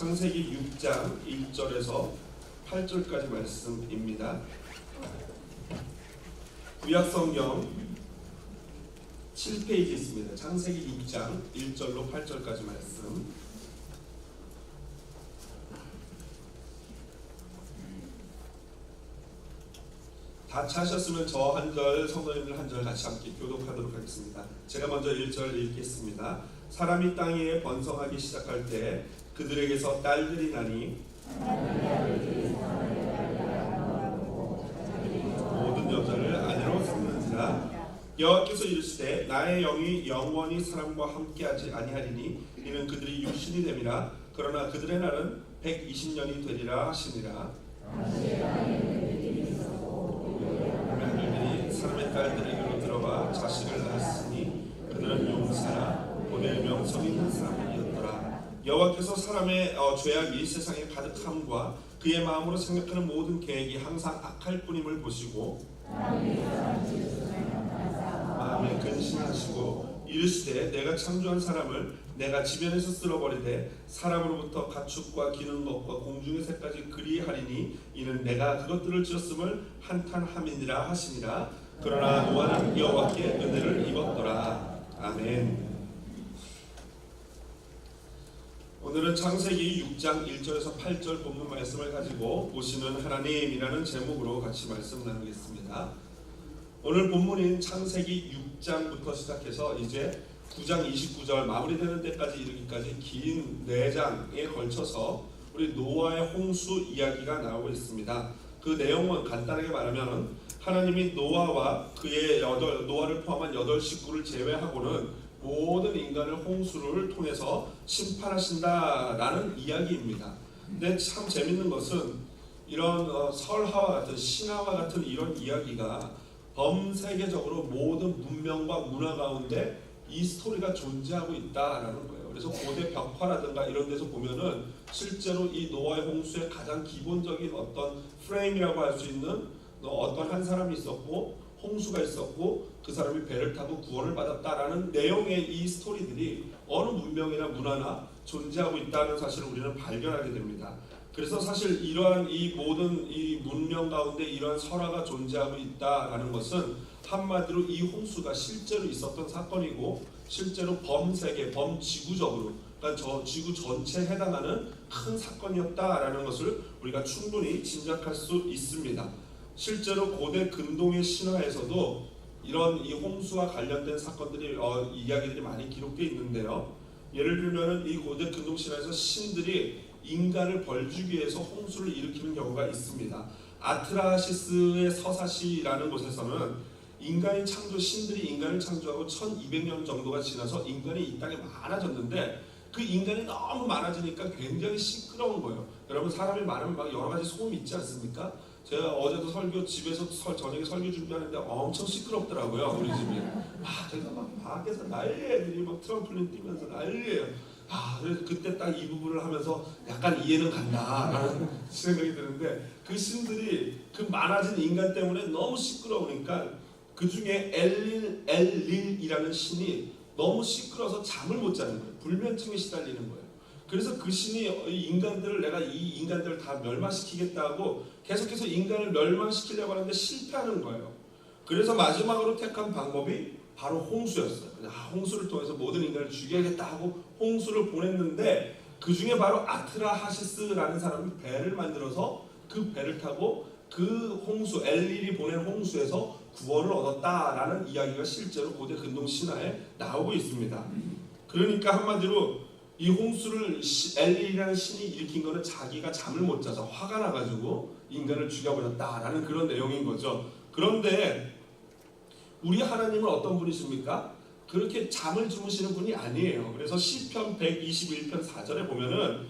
창세기 6장 1절에서 8절까지 말씀입니다. 구약성경 7페이지 있습니다. 창세기 6장 1절로 8절까지 말씀. 다 찾으셨으면 저 한 절, 성도님들 한 절 같이 함께 교독하도록 하겠습니다. 제가 먼저 1절 읽겠습니다. 사람이 땅 위에 번성하기 시작할 때 그들에게서 딸들이 나니 모든 여자를 아내로 삼는지라. 여호와께서 이르시되 나의 영이 영원히 사람과 함께하지 아니하리니 이는 그들이 육신이 됨이라. 그러나 그들의 날은 120년이 되리라 하시니라. 하늘들이 사람의 딸들에게로 들어가 자식을 낳았으니 그들은 용사라 고넬 명성 있는 사람이었더라. 여호와께서 사람의 죄악이 세상에 가득함과 그의 마음으로 생각하는 모든 계획이 항상 악할 뿐임을 보시고 마음에 근심하시고 이르시되 내가 창조한 사람을 내가 지면에서 쓸어버리되 사람으로부터 가축과 기는 것과 공중의 새까지 그리하리니 이는 내가 그것들을 지었음을 한탄함이니라 하시니라. 그러나 노아는 여호와께 은혜를 입었더라. 아멘. 오늘은 창세기 6장 1절에서 8절 본문 말씀을 가지고 보시는 하나님이라는 제목으로 같이 말씀 나누겠습니다. 오늘 본문인 창세기 6장부터 시작해서 이제 9장 29절 마무리되는 때까지 이르기까지 긴 4장에 걸쳐서 우리 노아의 홍수 이야기가 나오고 있습니다. 그 내용은 간단하게 말하면 하나님이 노아와 그의 노아를 포함한 8식구를 제외하고는 모든 인간을 홍수를 통해서 심판하신다라는 이야기입니다. 근데 참 재밌는 것은 이런 설화와 같은 신화와 같은 이런 이야기가 범세계적으로 모든 문명과 문화 가운데 이 스토리가 존재하고 있다라는 거예요. 그래서 고대 벽화라든가 이런 데서 보면은 실제로 이 노아의 홍수의 가장 기본적인 어떤 프레임이라고 할 수 있는 어떤 한 사람이 있었고 홍수가 있었고 그 사람이 배를 타고 구원을 받았다라는 내용의 이 스토리들이 어느 문명이나 문화나 존재하고 있다는 사실을 우리는 발견하게 됩니다. 그래서 사실 이러한 이 모든 이 문명 가운데 이러한 설화가 존재하고 있다라는 것은 한마디로 이 홍수가 실제로 있었던 사건이고 실제로 범세계, 범지구적으로 그러니까 저 지구 전체에 해당하는 큰 사건이었다라는 것을 우리가 충분히 짐작할 수 있습니다. 실제로 고대 근동의 신화에서도 이런 이 홍수와 관련된 사건들이 이야기들이 많이 기록되어 있는데요. 예를 들면 이 고대 근동 신화에서 신들이 인간을 벌주기 위해서 홍수를 일으키는 경우가 있습니다. 아트라시스의 서사시라는 곳에서는 신들이 인간을 창조하고 1200년 정도가 지나서 인간이 이 땅에 많아졌는데 그 인간이 너무 많아지니까 굉장히 시끄러운 거예요. 여러분 사람이 많으면 막 여러 가지 소음이 있지 않습니까? 제가 어제도 집에서 저녁에 설교 준비하는데 엄청 시끄럽더라고요. 우리 집이. 제가 막 밖에서 난리예요. 애들이 막 트럼플린 뛰면서 난리예요. 그래서 그때 딱 이 부분을 하면서 약간 이해는 간다라는 생각이 드는데 그 신들이 그 많아진 인간 때문에 너무 시끄러우니까 그 중에 엘릴이라는 신이 너무 시끄러워서 잠을 못 자는 거예요. 불면증에 시달리는 거예요. 그래서 그 신이 내가 이 인간들을 다 멸망시키겠다고 계속해서 인간을 멸망시키려고 하는데 실패하는 거예요. 그래서 마지막으로 택한 방법이 바로 홍수였어요. 홍수를 통해서 모든 인간을 죽여야겠다 하고 홍수를 보냈는데 그 중에 바로 아트라하시스라는 사람이 배를 만들어서 그 배를 타고 그 홍수, 엘릴이 보낸 홍수에서 구원을 얻었다라는 이야기가 실제로 고대 근동 신화에 나오고 있습니다. 그러니까 한마디로 이 홍수를 엘릴이라는 신이 일으킨 거는 자기가 잠을 못 자서 화가 나가지고 인간을 죽여버렸다라는 그런 내용인 거죠. 그런데 우리 하나님은 어떤 분이십니까? 그렇게 잠을 주무시는 분이 아니에요. 그래서 시편 121편 4절에 보면은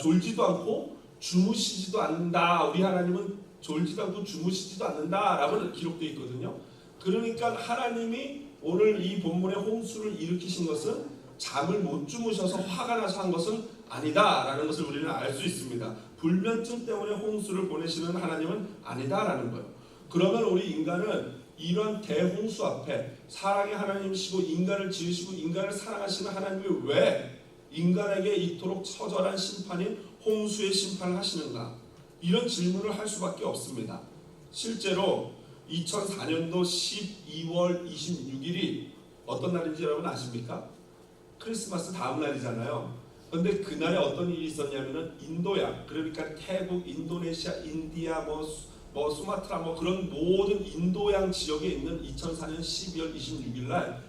졸지도 않고 주무시지도 않는다. 우리 하나님은 졸지도 않고 주무시지도 않는다라고 기록되어 있거든요. 그러니까 하나님이 오늘 이 본문의 홍수를 일으키신 것은 잠을 못 주무셔서 화가 나서 한 것은 아니다라는 것을 우리는 알 수 있습니다. 불면증 때문에 홍수를 보내시는 하나님은 아니다라는 거예요. 그러면 우리 인간은 이런 대홍수 앞에 사랑의 하나님이시고 인간을 지으시고 인간을 사랑하시는 하나님이 왜 인간에게 이토록 처절한 심판인 홍수의 심판을 하시는가? 이런 질문을 할 수밖에 없습니다. 실제로 2004년도 12월 26일이 어떤 날인지 여러분 아십니까? 크리스마스 다음 날이잖아요. 그런데 그날에 어떤 일이 있었냐면은 인도양, 그러니까 태국, 인도네시아, 인디아, 수마트라 그런 모든 인도양 지역에 있는 2004년 12월 26일 날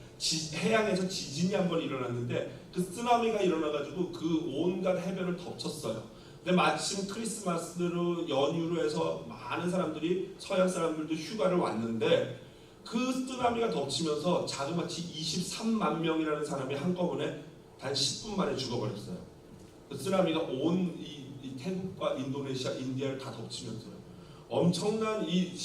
해양에서 지진이 한번 일어났는데 그 쓰나미가 일어나가지고 그 온갖 해변을 덮쳤어요. 근데 마침 크리스마스로 연휴로 해서 많은 사람들이 서양 사람들도 휴가를 왔는데 그 쓰나미가 덮치면서 자그마치 23만 명이라는 사람이 한꺼번에 단 10분 만에 죽어버렸어요. 그 쓰나미가 온 이 태국과 인도네시아, 인디아를 다 덮치면서요. 엄청난 이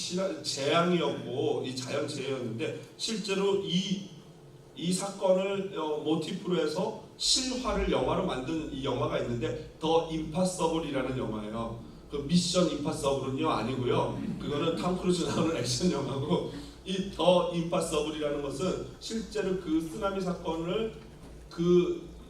재앙이었고 이 자연재해였는데 실제로 이 사건을 모티프로 해서 실화를 영화로 만든 이 영화가 있는데 더 임파서블이라는 영화예요. 그 미션 임파서블은요 아니고요. 그거는 탐 크루즈 나오는 액션 영화고 이 더 임파서블이라는 것은 실제로 그 쓰나미 사건을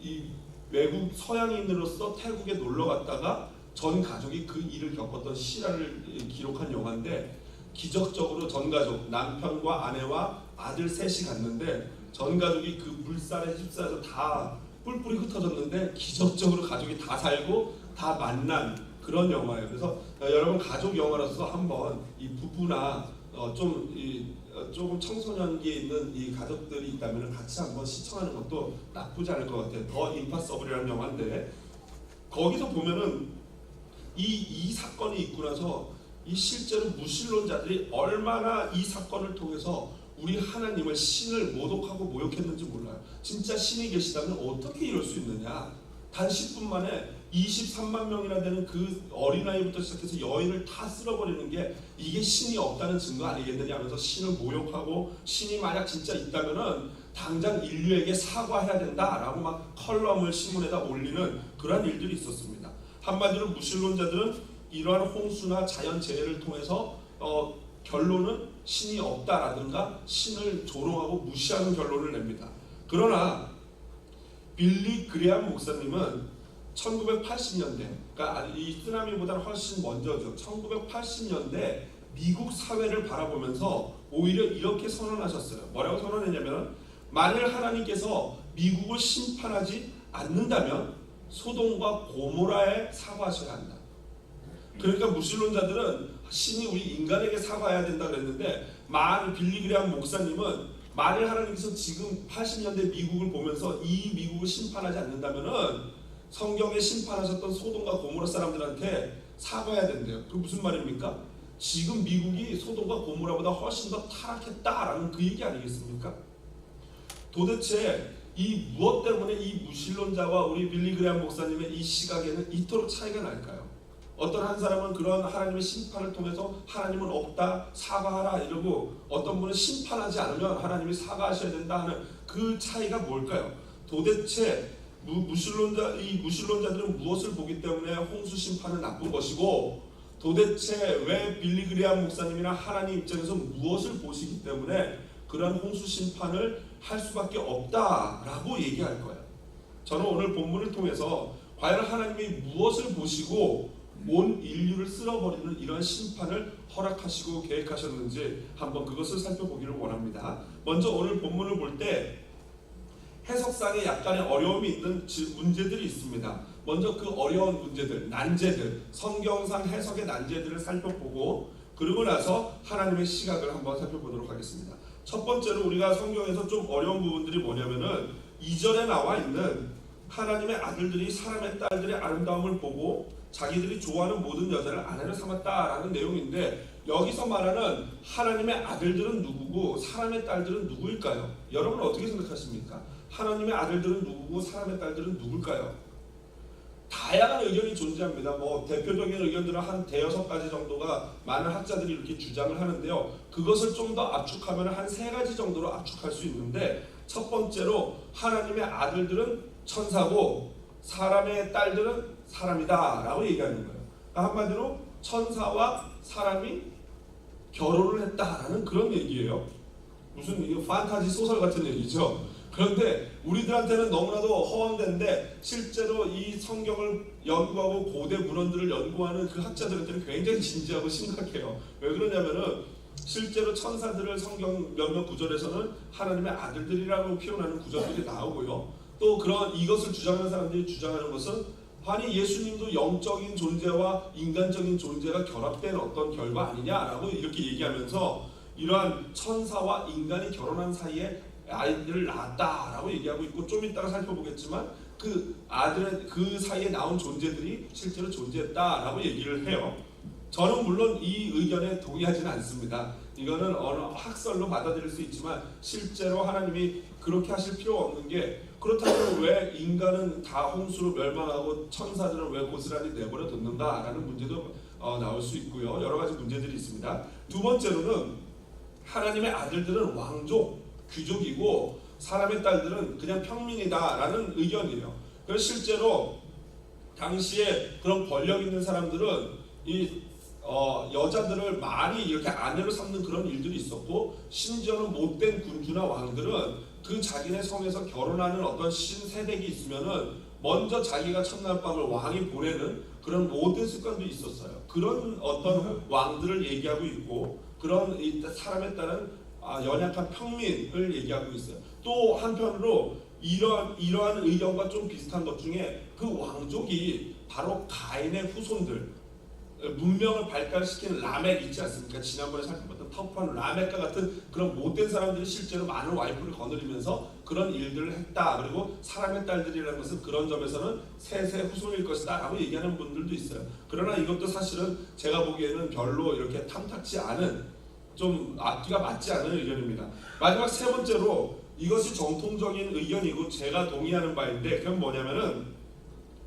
이 외국 서양인으로서 태국에 놀러 갔다가 전 가족이 그 일을 겪었던 실화를 기록한 영화인데 기적적으로 전 가족 남편과 아내와 아들 셋이 갔는데 전 가족이 그 물살에 휩싸여서 다 뿔뿔이 흩어졌는데 기적적으로 가족이 다 살고 다 만난 그런 영화예요. 그래서 여러분 가족 영화로서 한번 이 부부나 조금 청소년기에 있는 이 가족들이 있다면 같이 한번 시청하는 것도 나쁘지 않을 것 같아요. 더 임파서블이라는 영화인데 거기서 보면은 이 사건이 있고 나서 이 실제로 무신론자들이 얼마나 이 사건을 통해서 우리 하나님을 신을 모독하고 모욕했는지 몰라요. 진짜 신이 계시다면 어떻게 이럴 수 있느냐? 단 10분 만에 23만 명이나 되는 그 어린아이부터 시작해서 여인을 다 쓸어버리는 게 이게 신이 없다는 증거 아니겠느냐 하면서 신을 모욕하고 신이 만약 진짜 있다면은 당장 인류에게 사과해야 된다라고 막 컬럼을 신문에다 올리는 그런 일들이 있었습니다. 한마디로 무신론자들은 이러한 홍수나 자연재해를 통해서 결론은 신이 없다라든가 신을 조롱하고 무시하는 결론을 냅니다. 그러나 빌리 그레암 목사님은 1980년대, 그러니까 이 쓰나미보다는 훨씬 먼저죠. 1980년대 미국 사회를 바라보면서 오히려 이렇게 선언하셨어요. 뭐라고 선언했냐면 만일 하나님께서 미국을 심판하지 않는다면 소돔과 고모라에 사과하셔야 한다. 그러니까 무신론자들은 신이 우리 인간에게 사과해야 된다 그랬는데 빌리 그레암 목사님은 만일 하나님께서 지금 80년대 미국을 보면서 이 미국을 심판하지 않는다면은 성경에 심판하셨던 소돔과 고모라 사람들한테 사과해야 된대요. 그 무슨 말입니까? 지금 미국이 소돔과 고모라보다 훨씬 더 타락했다라는 그 얘기 아니겠습니까? 도대체 이 무엇 때문에 이 무신론자와 우리 빌리 그레암 목사님의 이 시각에는 이토록 차이가 날까요? 어떤 한 사람은 그런 하나님의 심판을 통해서 하나님은 없다, 사과하라 이러고 어떤 분은 심판하지 않으면 하나님이 사과하셔야 된다 하는 그 차이가 뭘까요? 도대체 무신론자들은 무엇을 보기 때문에 홍수 심판은 나쁜 것이고 도대체 왜 빌리 그레암 목사님이나 하나님 입장에서 무엇을 보시기 때문에 그런 홍수 심판을 할 수밖에 없다라고 얘기할 거예요. 저는 오늘 본문을 통해서 과연 하나님이 무엇을 보시고 온 인류를 쓸어버리는 이런 심판을 허락하시고 계획하셨는지 한번 그것을 살펴보기를 원합니다. 먼저 오늘 본문을 볼 때 해석상에 약간의 어려움이 있는 문제들이 있습니다. 먼저 그 어려운 문제들, 난제들, 성경상 해석의 난제들을 살펴보고 그러고 나서 하나님의 시각을 한번 살펴보도록 하겠습니다. 첫 번째로 우리가 성경에서 좀 어려운 부분들이 뭐냐면은 2절에 나와 있는 하나님의 아들들이 사람의 딸들의 아름다움을 보고 자기들이 좋아하는 모든 여자를 아내로 삼았다라는 내용인데 여기서 말하는 하나님의 아들들은 누구고 사람의 딸들은 누구일까요? 여러분 어떻게 생각하십니까? 하나님의 아들들은 누구고 사람의 딸들은 누굴까요? 다양한 의견이 존재합니다. 대표적인 의견들은 한 대여섯 가지 정도가 많은 학자들이 이렇게 주장을 하는데요. 그것을 좀 더 압축하면 한 세 가지 정도로 압축할 수 있는데 첫 번째로 하나님의 아들들은 천사고 사람의 딸들은 사람이다 라고 얘기하는 거예요. 그러니까 한마디로 천사와 사람이 결혼을 했다라는 그런 얘기예요. 무슨 판타지 소설 같은 얘기죠. 그런데 우리들한테는 너무나도 허황된데 실제로 이 성경을 연구하고 고대 문헌들을 연구하는 그 학자들한테는 굉장히 진지하고 심각해요. 왜 그러냐면은 실제로 천사들을 성경 몇몇 구절에서는 하나님의 아들들이라고 표현하는 구절들이 나오고요. 또 그런 이것을 주장하는 사람들이 주장하는 것은 아니 예수님도 영적인 존재와 인간적인 존재가 결합된 어떤 결과 아니냐라고 이렇게 얘기하면서 이러한 천사와 인간이 결혼한 사이에 아이들을 낳았다라고 얘기하고 있고, 좀 이따가 살펴보겠지만 그 아들의 그 사이에 나온 존재들이 실제로 존재했다라고 얘기를 해요. 저는 물론 이 의견에 동의하지는 않습니다. 이거는 어느 학설로 받아들일 수 있지만 실제로 하나님이 그렇게 하실 필요가 없는 게, 그렇다면 왜 인간은 다 홍수로 멸망하고 천사들은 왜 고스란히 내버려 뒀는가라는 문제도 나올 수 있고요. 여러 가지 문제들이 있습니다. 두 번째로는 하나님의 아들들은 왕족, 귀족이고 사람의 딸들은 그냥 평민이다라는 의견이에요. 그래서 실제로 당시에 그런 권력 있는 사람들은 이 여자들을 많이 이렇게 아내로 삼는 그런 일들이 있었고, 심지어는 못된 군주나 왕들은 그 자기네 성에서 결혼하는 어떤 신세댁이 있으면은 먼저 자기가 첫날 밤을 왕이 보내는 그런 모든 습관도 있었어요. 그런 어떤 왕들을 얘기하고 있고, 그런 사람에 따른 연약한 평민을 얘기하고 있어요. 또 한편으로 이러한 의견과 좀 비슷한 것 중에 그 왕족이 바로 가인의 후손들, 문명을 발달시킨 라멕 있지 않습니까? 지난번에 살펴봤던 터프한 라멕과 같은 그런 못된 사람들이 실제로 많은 와이프를 거느리면서 그런 일들을 했다. 그리고 사람의 딸들이라는 것은 그런 점에서는 셋의 후손일 것이다 라고 얘기하는 분들도 있어요. 그러나 이것도 사실은 제가 보기에는 별로 이렇게 탐탁지 않은, 좀 앞뒤가 맞지 않은 의견입니다. 마지막 세 번째로, 이것이 정통적인 의견이고 제가 동의하는 바인데, 그건 뭐냐면은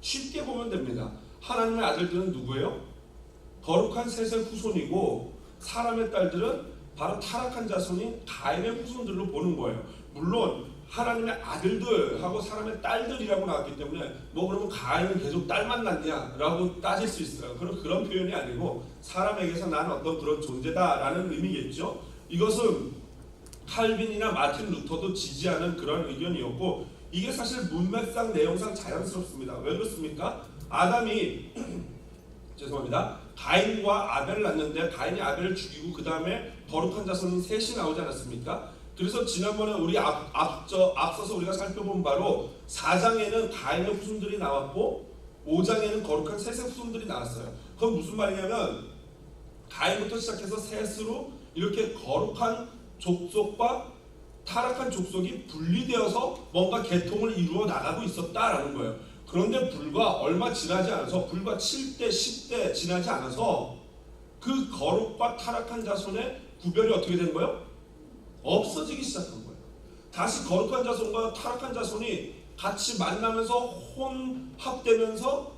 쉽게 보면 됩니다. 하나님의 아들들은 누구예요? 거룩한 셋의 후손이고, 사람의 딸들은 바로 타락한 자손인 가인의 후손들로 보는 거예요. 물론 하나님의 아들들하고 사람의 딸들이라고 나왔기 때문에 뭐 그러면 가인은 계속 딸만 낳냐라고 따질 수 있어요. 그런 표현이 아니고 사람에게서 난 어떤 그런 존재다라는 의미겠죠. 이것은 칼빈이나 마틴 루터도 지지하는 그런 의견이었고, 이게 사실 문맥상 내용상 자연스럽습니다. 왜 그렇습니까? 아담이 죄송합니다. 가인과 아벨을 낳는데 가인이 아벨을 죽이고 그 다음에 거룩한 자손인 셋이 나오지 않았습니까? 그래서 지난번에 우리 앞서서 우리가 살펴본 바로 4장에는 가인의 후손들이 나왔고 5장에는 거룩한 셋의 후손들이 나왔어요. 그건 무슨 말이냐면 가인부터 시작해서 셋으로 이렇게 거룩한 족속과 타락한 족속이 분리되어서 뭔가 계통을 이루어 나가고 있었다라는 거예요. 그런데 불과 얼마 지나지 않아서, 불과 7대 10대 지나지 않아서 그 거룩과 타락한 자손의 구별이 어떻게 된 거예요? 없어지기 시작한 거예요. 다시 거룩한 자손과 타락한 자손이 같이 만나면서 혼합되면서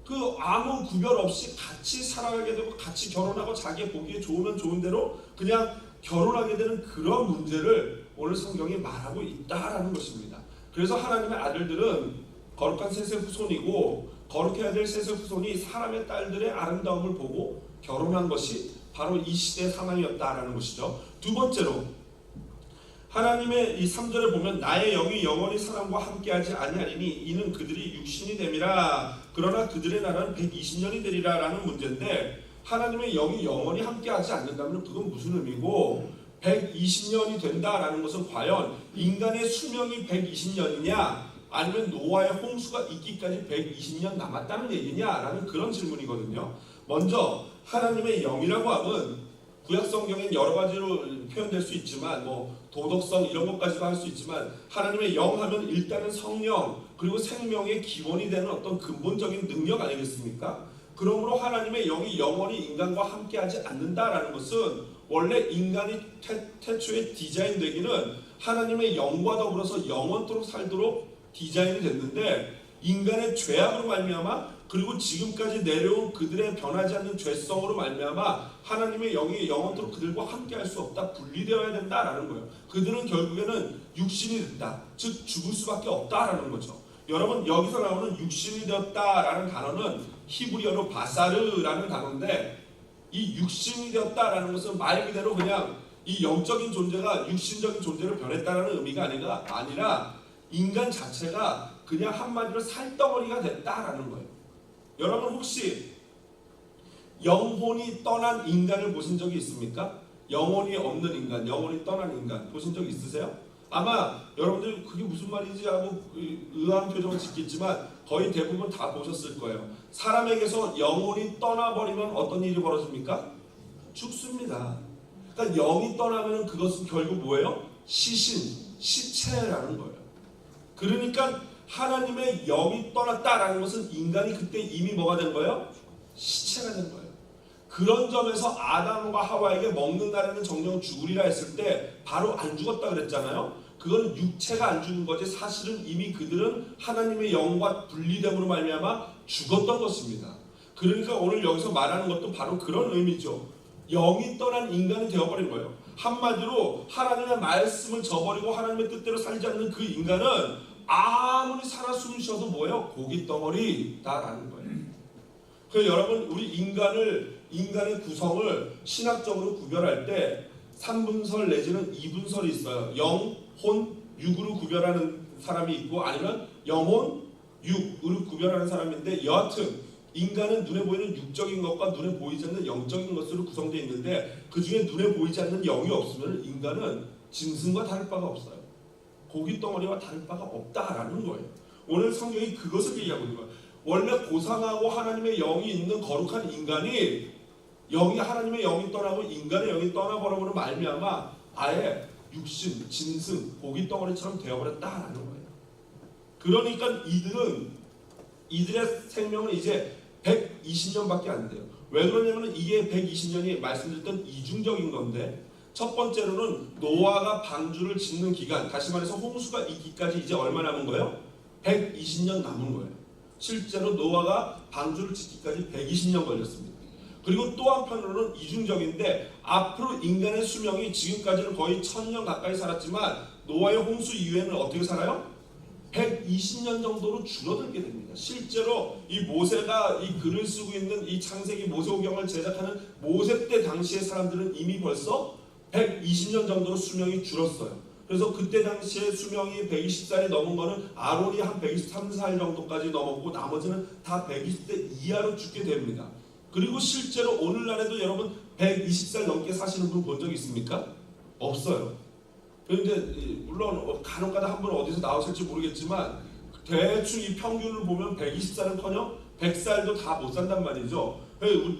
그 아무 구별 없이 같이 살아가게 되고 같이 결혼하고 자기 보기에 좋으면 좋은 대로 그냥 결혼하게 되는 그런 문제를 오늘 성경이 말하고 있다라는 것입니다. 그래서 하나님의 아들들은 거룩한 셋의 후손이고, 거룩해야 될 셋의 후손이 사람의 딸들의 아름다움을 보고 결혼한 것이 바로 이 시대의 상황이었다라는 것이죠. 두 번째로, 하나님의 이 3절에 보면 나의 영이 영원히 사람과 함께하지 아니하리니 이는 그들이 육신이 됨이라. 그러나 그들의 나라는 120년이 되리라 라는 문제인데, 하나님의 영이 영원히 함께하지 않는다면 그건 무슨 의미고, 120년이 된다라는 것은 과연 인간의 수명이 120년이냐 아니면 노아의 홍수가 있기까지 120년 남았다는 얘기냐라는 그런 질문이거든요. 먼저 하나님의 영이라고 하면 구약 성경엔 여러 가지로 표현될 수 있지만 뭐 도덕성 이런 것까지도 할 수 있지만, 하나님의 영 하면 일단은 성령 그리고 생명의 기본이 되는 어떤 근본적인 능력 아니겠습니까? 그러므로 하나님의 영이 영원히 인간과 함께하지 않는다라는 것은 원래 인간이 태초에 디자인되기는 하나님의 영과 더불어서 영원토록 살도록 디자인이 됐는데, 인간의 죄악으로 말미암아 그리고 지금까지 내려온 그들의 변하지 않는 죄성으로 말미암아 하나님의 영이 영원토록 그들과 함께할 수 없다, 분리되어야 된다라는 거예요. 그들은 결국에는 육신이 됐다, 즉 죽을 수밖에 없다라는 거죠. 여러분, 여기서 나오는 육신이 되었다라는 단어는 히브리어로 바사르라는 단어인데, 이 육신이 되었다라는 것은 말 그대로 그냥 이 영적인 존재가 육신적인 존재로 변했다는 의미가 아니라 인간 자체가 그냥 한마디로 살덩어리가 됐다라는 거예요. 여러분 혹시 영혼이 떠난 인간을 보신 적이 있습니까? 영혼이 없는 인간, 영혼이 떠난 인간 보신 적 있으세요? 아마 여러분들 그게 무슨 말인지 하고 의아한 표정을 짓겠지만 거의 대부분 다 보셨을 거예요. 사람에게서 영혼이 떠나버리면 어떤 일이 벌어집니까? 죽습니다. 그러니까 영이 떠나면 그것은 결국 뭐예요? 시체라는 거예요. 그러니까 하나님의 영이 떠났다라는 것은 인간이 그때 이미 뭐가 된 거예요? 시체가 된 거예요. 그런 점에서 아담과 하와에게 먹는 날에는 정령 죽으리라 했을 때 바로 안 죽었다 그랬잖아요. 그건 육체가 안 죽은 거지 사실은 이미 그들은 하나님의 영과 분리됨으로 말미암아 죽었던 것입니다. 그러니까 오늘 여기서 말하는 것도 바로 그런 의미죠. 영이 떠난 인간이 되어버린 거예요. 한마디로 하나님의 말씀을 저버리고 하나님의 뜻대로 살지 않는 그 인간은 아무리 살아 숨 쉬어도 뭐예요? 고깃덩어리다라는 거예요. 그래서 여러분 우리 인간의 구성을 신학적으로 구별할 때 3분설 내지는 2분설이 있어요. 영, 혼, 육으로 구별하는 사람이 있고 아니면 영혼, 육으로 구별하는 사람인데 여하튼 인간은 눈에 보이는 육적인 것과 눈에 보이지 않는 영적인 것으로 구성되어 있는데 그 중에 눈에 보이지 않는 영이 없으면 인간은 짐승과 다를 바가 없어요. 고깃덩어리와 다를 바가 없다라는 거예요. 오늘 성경이 그것을 얘기하고 있는 거예요. 원래 고상하고 하나님의 영이 있는 거룩한 인간이 하나님의 영이 떠나고 인간의 영이 떠나버리므로 말미암아 아예 육신, 짐승, 고깃덩어리처럼 되어버렸다라는 거예요. 그러니까 이들의 생명은 이제 120년밖에 안 돼요. 왜 그러냐면 이게 120년이 말씀드렸던 이중적인 건데 첫 번째로는 노아가 방주를 짓는 기간, 다시 말해서 홍수가 있기까지 이제 얼마 남은 거예요? 120년 남은 거예요. 실제로 노아가 방주를 짓기까지 120년 걸렸습니다. 그리고 또 한편으로는 이중적인데 앞으로 인간의 수명이 지금까지는 거의 1000년 가까이 살았지만 노아의 홍수 이후에는 어떻게 살아요? 120년 정도로 줄어들게 됩니다. 실제로 이 모세가 이 글을 쓰고 있는 이 창세기 모세오경을 제작하는 모세 때 당시의 사람들은 이미 벌써 120년 정도로 수명이 줄었어요. 그래서 그때 당시에 수명이 120살이 넘은 거는 아론이 한 123살 정도까지 넘었고 나머지는 다 120대 이하로 죽게 됩니다. 그리고 실제로 오늘날에도 여러분 120살 넘게 사시는 분 본 적 있습니까? 없어요. 그런데 물론 간혹가다 한 분 어디서 나오실지 모르겠지만 대충 이 평균을 보면 120살은커녕 100살도 다 못 산단 말이죠.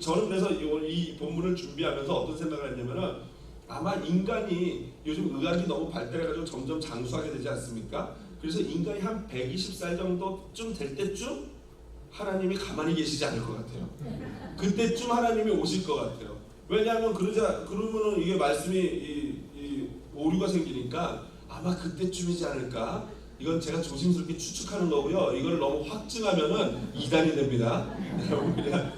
저는 그래서 이 본문을 준비하면서 어떤 생각을 했냐면은 아마 인간이 요즘 의학이 너무 발달해가지고 점점 장수하게 되지 않습니까? 그래서 인간이 한 120살 정도쯤 될 때쯤 하나님이 가만히 계시지 않을 것 같아요. 그때쯤 하나님이 오실 것 같아요. 왜냐하면 그러면은 이게 말씀이 오류가 생기니까 아마 그때쯤이지 않을까? 이건 제가 조심스럽게 추측하는 거고요. 이걸 너무 확증하면은 이단이 됩니다. 여러분 그냥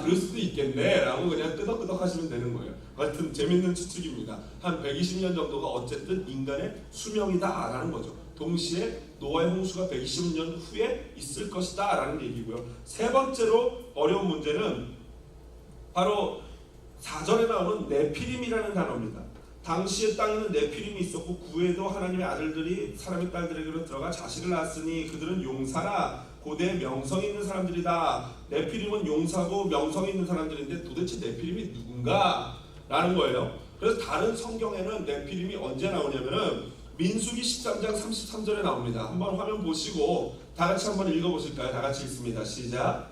그럴 수도 있겠네 라고 그냥 끄덕끄덕 하시면 되는 거예요. 하여튼 재밌는 추측입니다. 한 120년 정도가 어쨌든 인간의 수명이다 라는 거죠. 동시에 노아의 홍수가 120년 후에 있을 것이다 라는 얘기고요. 세 번째로 어려운 문제는 바로 4절에 나오는 네피림이라는 단어입니다. 당시의 땅에는 네피림이 있었고 구에도 하나님의 아들들이 사람의 딸들에게로 들어가 자식을 낳았으니 그들은 용사나 고대 명성이 있는 사람들이다. 네피림은 용사고 명성이 있는 사람들인데 도대체 네피림이 누군가? 라는 거예요. 그래서 다른 성경에는 네피림이 언제 나오냐면은 민수기 13장 33절에 나옵니다. 한번 화면 보시고 다 같이 한번 읽어보실까요? 다 같이 읽습니다. 시작.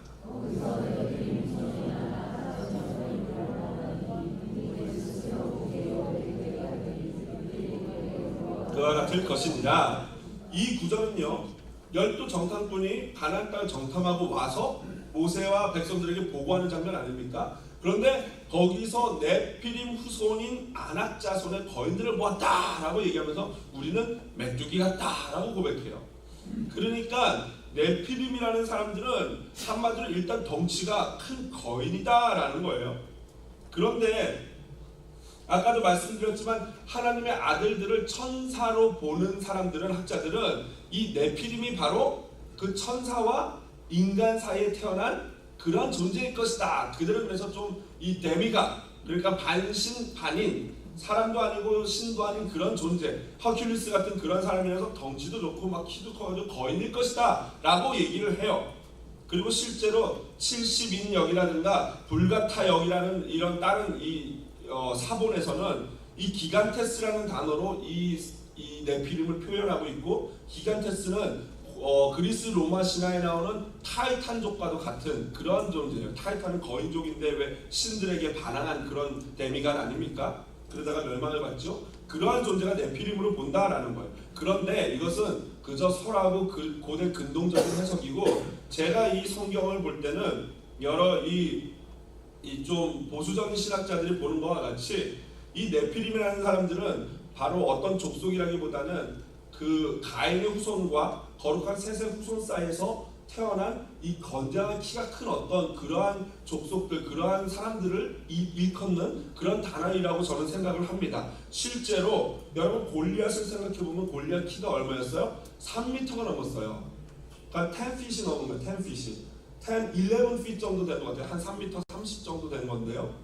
그와 같을 것이니라. 이 구절은요 12 정탐꾼이 가나안 땅을 정탐하고 와서 모세와 백성들에게 보고하는 장면 아닙니까? 그런데 거기서 네피림 후손인 아낙 자손의 거인들을 보았다라고 얘기하면서 우리는 메뚜기 같다라고 고백해요. 그러니까 네피림이라는 사람들은 한마디로 일단 덩치가 큰 거인이다라는 거예요. 그런데 아까도 말씀드렸지만 하나님의 아들들을 천사로 보는 사람들은 학자들은 이 네피림이 바로 그 천사와 인간 사이에 태어난 그런 존재일 것이다. 그들은 그래서 좀 이 데미가 그러니까 반신 반인 사람도 아니고 신도 아닌 그런 존재, 허큘리스 같은 그런 사람이라서 덩치도 좋고 막 키도 커가지고 거인일 것이다 라고 얘기를 해요. 그리고 실제로 70인역이라든가 불가타역이라는 이런 다른 사본에서는 이 기간테스라는 단어로 이 네피림을 표현하고 있고, 기간테스는 그리스 로마 신화에 나오는 타이탄족과도 같은 그런 존재예요. 타이탄은 거인족인데 왜 신들에게 반항한 그런 데미간 아닙니까? 그러다가 멸망을 받죠. 그러한 존재가 네피림으로 본다라는 거예요. 그런데 이것은 그저 설하고 고대 근동적인 해석이고, 제가 이 성경을 볼 때는 여러 이 좀 보수적인 신학자들이 보는 것과 같이 이 네피림이라는 사람들은 바로 어떤 족속이라기보다는 그 가인의 후손과 거룩한 셋의 후손 사이에서 태어난 이 건장한 키가 큰 어떤 그러한 족속들, 그러한 사람들을 일컫는 그런 단어이라고 저는 생각을 합니다. 실제로 여러분 골리앗을 생각해보면 골리앗 키가 얼마였어요? 3m가 넘었어요. 그러니까 10feet이 넘은 거예요. 10feet. 11feet 정도 된 것 같아요. 한 3m 30 정도 된 건데요.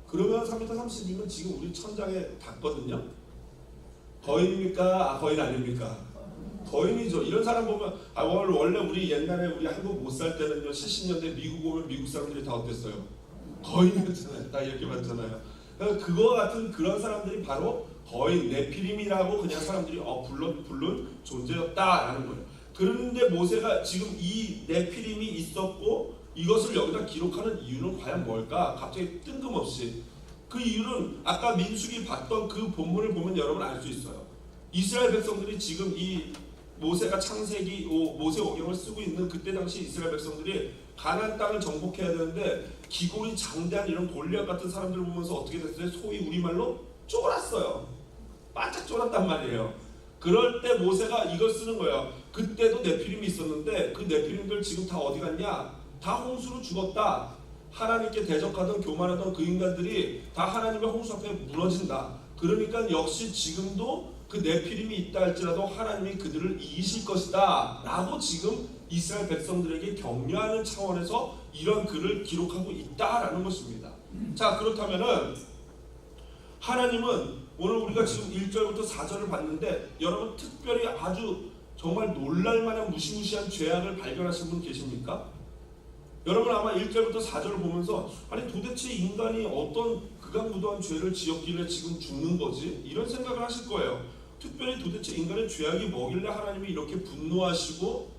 그러면 3m 30이면 지금 우리 천장에 닿거든요. 거인입니까? 거인 아닙니까? 거인이죠. 이런 사람 보면 원래 우리 옛날에 우리 한국 못 살 때는요, 70년대 미국 오면 미국 사람들이 다 어땠어요? 거인이었잖아요. 다 이렇게 봤잖아요. 그러니까 그거 같은 그런 사람들이 바로 거인, 네피림이라고 그냥 사람들이 부른 존재였다라는 거예요. 그런데 모세가 지금 이 네피림이 있었고 이것을 여기다 기록하는 이유는 과연 뭘까? 갑자기 뜬금없이. 그 이유는 아까 민수기 봤던 그 본문을 보면 여러분 알 수 있어요. 이스라엘 백성들이 지금 이 모세가 창세기 모세오경을 쓰고 있는 그때 당시 이스라엘 백성들이 가나안 땅을 정복해야 되는데 기골이 장대한 이런 골리앗 같은 사람들을 보면서 어떻게 됐어요? 소위 우리말로 쫄았어요. 바짝 쫄았단 말이에요. 그럴 때 모세가 이걸 쓰는 거예요. 그때도 네피림이 있었는데 그 네피림들 지금 다 어디 갔냐? 다 홍수로 죽었다. 하나님께 대적하던 교만하던 그 인간들이 다 하나님의 홍수 앞에 무너진다. 그러니까 역시 지금도 그 네피림이 있다 할지라도 하나님이 그들을 이기실 것이다 라고 지금 이스라엘 백성들에게 격려하는 차원에서 이런 글을 기록하고 있다라는 것입니다. 자, 그렇다면은 하나님은 오늘 우리가 지금 1절부터 4절을 봤는데 여러분 특별히 아주 정말 놀랄만한 무시무시한 죄악을 발견하신 분 계십니까? 여러분 아마 1절부터 4절을 보면서 아니 도대체 인간이 어떤 극악무도한 죄를 지었길래 지금 죽는 거지? 이런 생각을 하실 거예요. 특별히 도대체 인간의 죄악이 뭐길래 하나님이 이렇게 분노하시고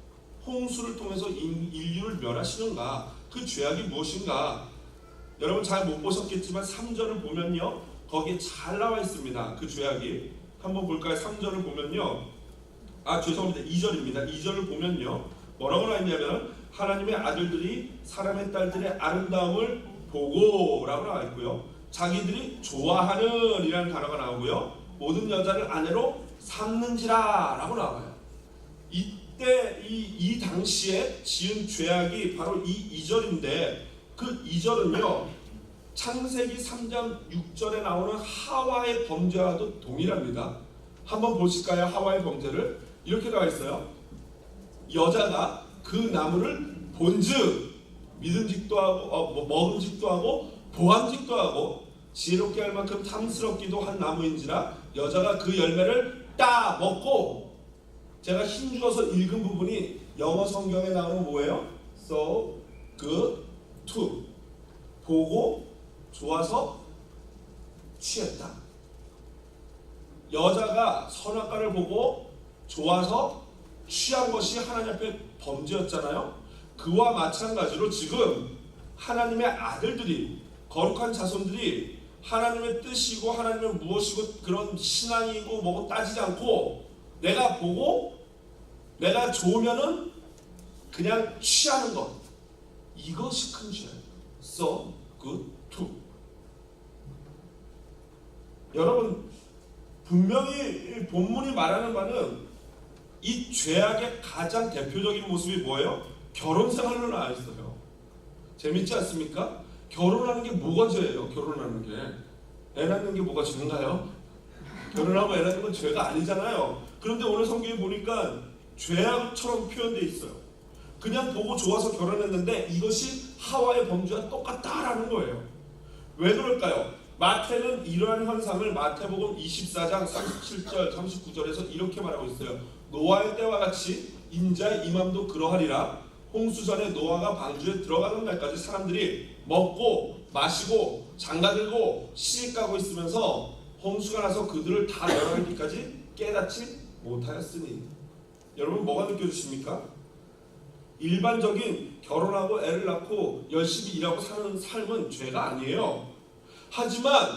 홍수를 통해서 인류를 멸하시는가? 그 죄악이 무엇인가? 여러분 잘 못 보셨겠지만 3절을 보면요, 거기에 잘 나와 있습니다. 그 죄악이. 한번 볼까요? 3절을 보면요, 죄송합니다. 2절입니다. 2절을 보면요 뭐라고 나와 있냐면 하나님의 아들들이 사람의 딸들의 아름다움을 보고 라고 나와 있고요, 자기들이 좋아하는 이라는 단어가 나오고요, 모든 여자를 아내로 삼는지라 라고 나와요. 이때 이 당시에 지은 죄악이 바로 이 2절인데 그 2절은요 창세기 3장 6절에 나오는 하와의 범죄와도 동일합니다. 한번 보실까요? 하와의 범죄를 이렇게 나와 있어요. 여자가 그 나무를 본즉 믿음직도 하고 먹음직도 하고 보암직도 하고 지혜롭게 할 만큼 탐스럽기도 한 나무인지라 여자가 그 열매를 따 먹고, 제가 힘주어서 읽은 부분이 영어 성경에 나오는 뭐예요? So good to, 보고 좋아서 취했다. 여자가 선악과를 보고 좋아서 취한 것이 하나님 앞에 범죄였잖아요. 그와 마찬가지로 지금 하나님의 아들들이, 거룩한 자손들이 하나님의 뜻이고 하나님의 무엇이고 그런 신앙이고 뭐고 따지지 않고 내가 보고 내가 좋으면은 그냥 취하는 것, 이것이 큰 죄예요. So good to. 여러분 분명히 본문이 말하는 바는 이 죄악의 가장 대표적인 모습이 뭐예요? 결혼 생활로 나와 있어요. 재밌지 않습니까? 결혼하는 게 뭐가 죄예요? 결혼하는 게 애 낳는 게 뭐가 죄인가요? 결혼하고 애 낳는 건 죄가 아니잖아요. 그런데 오늘 성경에 보니까 죄악처럼 표현되어 있어요. 그냥 보고 좋아서 결혼했는데 이것이 하와의 범죄와 똑같다라는 거예요. 왜 그럴까요? 마태는 이러한 현상을 마태복음 24장 37절 39절에서 이렇게 말하고 있어요. 노아의 때와 같이 인자의 임함도 그러하리라. 홍수전에 노아가 방주에 들어가는 날까지 사람들이 먹고 마시고 장가들고 시집가고 있으면서 홍수가 나서 그들을 다 멸하기까지 깨닫지 못하였으니. 여러분 뭐가 느껴지십니까? 일반적인 결혼하고 애를 낳고 열심히 일하고 사는 삶은 죄가 아니에요. 하지만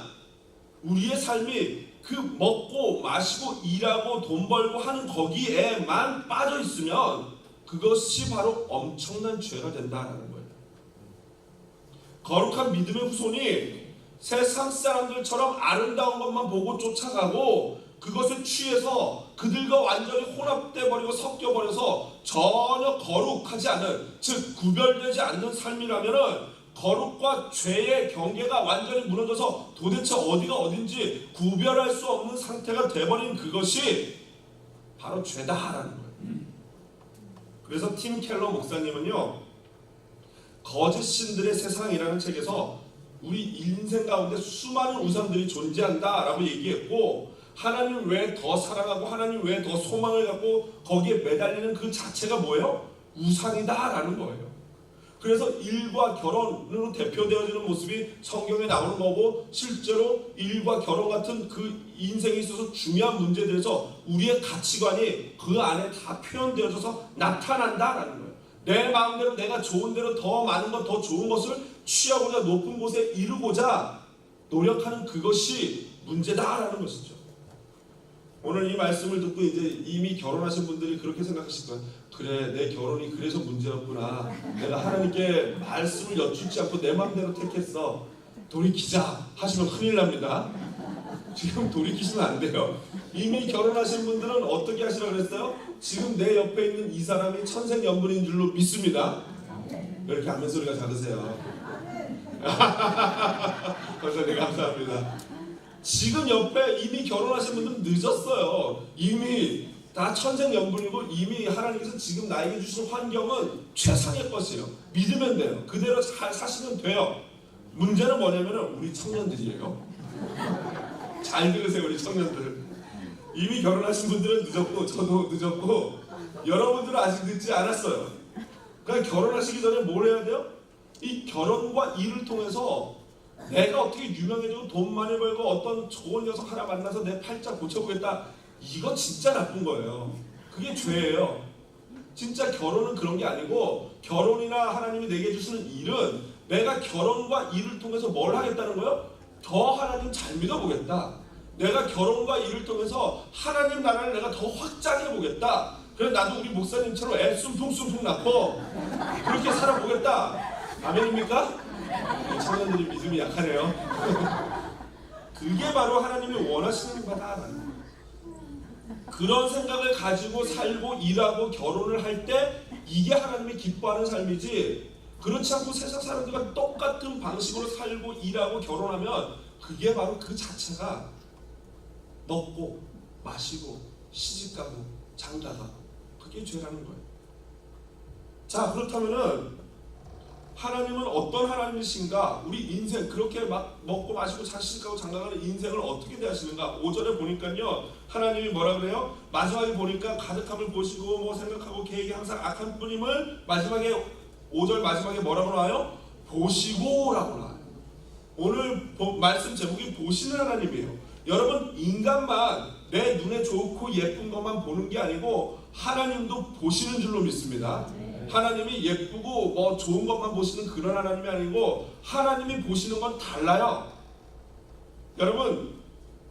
우리의 삶이 그 먹고 마시고 일하고 돈 벌고 하는 거기에만 빠져 있으면 그것이 바로 엄청난 죄가 된다는 거예요. 거룩한 믿음의 후손이 세상 사람들처럼 아름다운 것만 보고 쫓아가고 그것에 취해서 그들과 완전히 혼합돼 버리고 섞여 버려서 전혀 거룩하지 않은, 즉 구별되지 않는 삶이라면은 거룩과 죄의 경계가 완전히 무너져서 도대체 어디가 어딘지 구별할 수 없는 상태가 돼버린 그것이 바로 죄다라는 거예요. 그래서 팀 켈러 목사님은요, 거짓 신들의 세상이라는 책에서 우리 인생 가운데 수많은 우상들이 존재한다라고 얘기했고, 하나님 외에 더 사랑하고 하나님 외에 더 소망을 갖고 거기에 매달리는 그 자체가 뭐예요? 우상이다라는 거예요. 그래서 일과 결혼으로 대표되어지는 모습이 성경에 나오는 거고, 실제로 일과 결혼 같은 그 인생에 있어서 중요한 문제들에서 우리의 가치관이 그 안에 다 표현되어져서 나타난다라는 거예요. 내 마음대로 내가 좋은 대로 더 많은 것, 더 좋은 것을 취하고자 높은 곳에 이루고자 노력하는 그것이 문제다라는 것이죠. 오늘 이 말씀을 듣고 이제 이미 결혼하신 분들이 그렇게 생각하실 거예요. 그래, 내 결혼이 그래서 문제였구나. 내가 하나님께 말씀을 여쭙지 않고 내 마음대로 택했어. 돌이키자 하시면 큰일 납니다. 지금 돌이키시면 안 돼요. 이미 결혼하신 분들은 어떻게 하시라고 그랬어요? 지금 내 옆에 있는 이 사람이 천생연분인 줄로 믿습니다. 왜 이렇게 아멘 소리가 작으세요? 감사합니다. 감사합니다. 지금 옆에 이미 결혼하신 분들은 늦었어요. 이미 다 천생연분이고 이미 하나님께서 지금 나에게 주신 환경은 최상의 것이에요. 믿으면 돼요. 그대로 잘 사시면 돼요. 문제는 뭐냐면 우리 청년들이에요. 잘 들으세요, 우리 청년들. 이미 결혼하신 분들은 늦었고 저도 늦었고 여러분들은 아직 늦지 않았어요. 그러니까 결혼하시기 전에 뭘 해야 돼요? 이 결혼과 일을 통해서 내가 어떻게 유명해지고 돈 많이 벌고 어떤 좋은 녀석 하나 만나서 내 팔자 고쳐보겠다, 이거 진짜 나쁜 거예요. 그게 죄예요. 진짜 결혼은 그런 게 아니고, 결혼이나 하나님이 내게 주시는 일은 내가 결혼과 일을 통해서 뭘 하겠다는 거예요? 더 하나님 잘 믿어보겠다. 내가 결혼과 일을 통해서 하나님 나라를 내가 더 확장해보겠다. 그래서 나도 우리 목사님처럼 애 숭퉁숭퉁 낳고 그렇게 살아보겠다. 아멘입니까? 청년들이 믿음이 약하네요. 그게 바로 하나님이 원하시는 거다. 그런 생각을 가지고 살고 일하고 결혼을 할 때 이게 하나님이 기뻐하는 삶이지, 그렇지 않고 세상 사람들과 똑같은 방식으로 살고 일하고 결혼하면 그게 바로 그 자체가 먹고 마시고 시집가고 장가가고 그게 죄라는 거예요. 자, 그렇다면은 하나님은 어떤 하나님이신가? 우리 인생 그렇게 막 먹고 마시고 자식하고 장가가는 인생을 어떻게 대하시는가? 5절에 보니까요, 하나님이 뭐라 그래요? 마지막에 보니까 가득함을 보시고 뭐 생각하고 계획이 항상 악한 뿐임을 마지막에 5절 마지막에 뭐라고 나와요? 보시고라고 나와요. 오늘 말씀 제목이 보시는 하나님이에요. 여러분, 인간만 내 눈에 좋고 예쁜 것만 보는 게 아니고 하나님도 보시는 줄로 믿습니다. 하나님이 예쁘고 뭐 좋은 것만 보시는 그런 하나님이 아니고 하나님이 보시는 건 달라요. 여러분,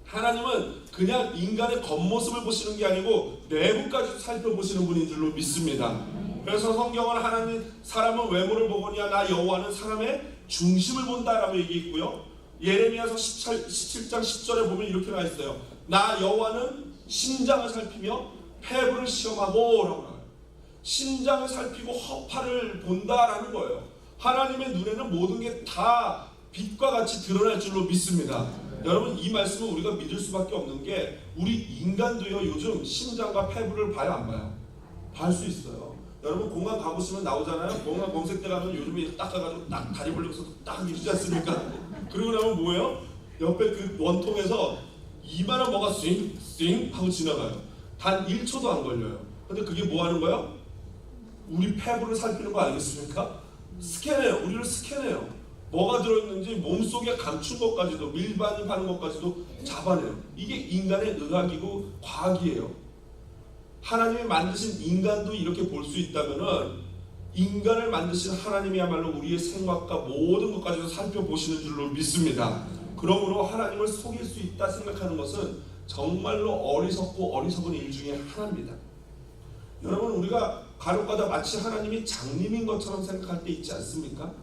하나님은 그냥 인간의 겉모습을 보시는 게 아니고 내부까지 살펴보시는 분인 줄로 믿습니다. 그래서 성경은 하나님, 사람은 외모를 보거니와 나 여호와는 사람의 중심을 본다라고 얘기했고요. 예레미야서 17장 10절에 보면 이렇게 나와 있어요. 나 여호와는 심장을 살피며 폐부를 시험하고 라고 나와요. 심장을 살피고 허파를 본다라는 거예요. 하나님의 눈에는 모든 게 다 빛과 같이 드러날 줄로 믿습니다. 여러분, 이 말씀은 우리가 믿을 수밖에 없는 게, 우리 인간도요 요즘 심장과 폐부를 봐요, 안 봐요? 볼 수 있어요. 여러분, 공항 가보시면 나오잖아요. 공항 검색대 가면 요즘에 딱 가가지고 딱 다리 벌려서 딱 이러지 않습니까? 그러고 나면 뭐예요? 옆에 그 원통에서 이만한 뭐가 swing 하고 지나가요. 단 1초도 안 걸려요. 근데 그게 뭐 하는 거예요? 우리 폐부를 살피는 거 아니겠습니까? 스캔해요. 우리를 스캔해요. 뭐가 들어있는지 몸속에 감춘 것까지도, 밀반입하는 것까지도 잡아내요. 이게 인간의 의학이고 과학이에요. 하나님이 만드신 인간도 이렇게 볼 수 있다면은 인간을 만드신 하나님이야말로 우리의 생각과 모든 것까지도 살펴보시는 줄로 믿습니다. 그러므로 하나님을 속일 수 있다 생각하는 것은 정말로 어리석고 어리석은 일 중에 하나입니다. 여러분, 우리가 간혹가다 마치 하나님이 장님인 것처럼 생각할 때 있지 않습니까?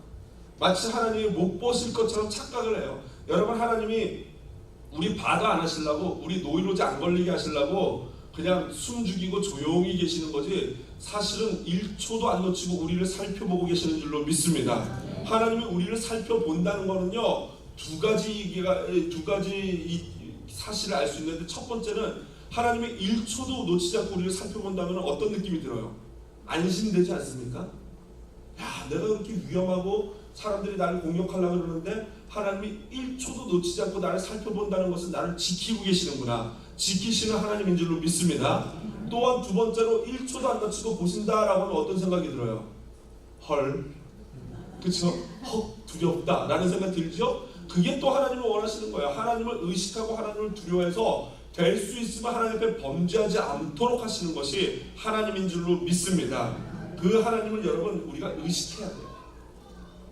마치 하나님이 못 보실 것처럼 착각을 해요. 여러분, 하나님이 우리 바다 안 하시려고, 우리 노이로제 안 걸리게 하시려고 그냥 숨 죽이고 조용히 계시는 거지, 사실은 1초도 안 놓치고 우리를 살펴보고 계시는 줄로 믿습니다. 하나님이 우리를 살펴본다는 거는요, 두 가지 사실을 알 수 있는데, 첫 번째는 하나님이 1초도 놓치지 않고 우리를 살펴본다면 어떤 느낌이 들어요? 안심되지 않습니까? 야, 내가 그렇게 위험하고 사람들이 나를 공격하려고 그러는데 하나님이 1초도 놓치지 않고 나를 살펴본다는 것은 나를 지키고 계시는구나, 지키시는 하나님인 줄로 믿습니다. 또한 두 번째로 1초도 안 놓치고 보신다라고 하면 어떤 생각이 들어요? 헐, 그쵸? 두렵다 라는 생각 들죠? 그게 또 하나님을 원하시는 거예요. 하나님을 의식하고 하나님을 두려워해서 될 수 있으면 하나님 앞에 범죄하지 않도록 하시는 것이 하나님인 줄로 믿습니다. 그 하나님을 여러분 우리가 의식해야 돼요.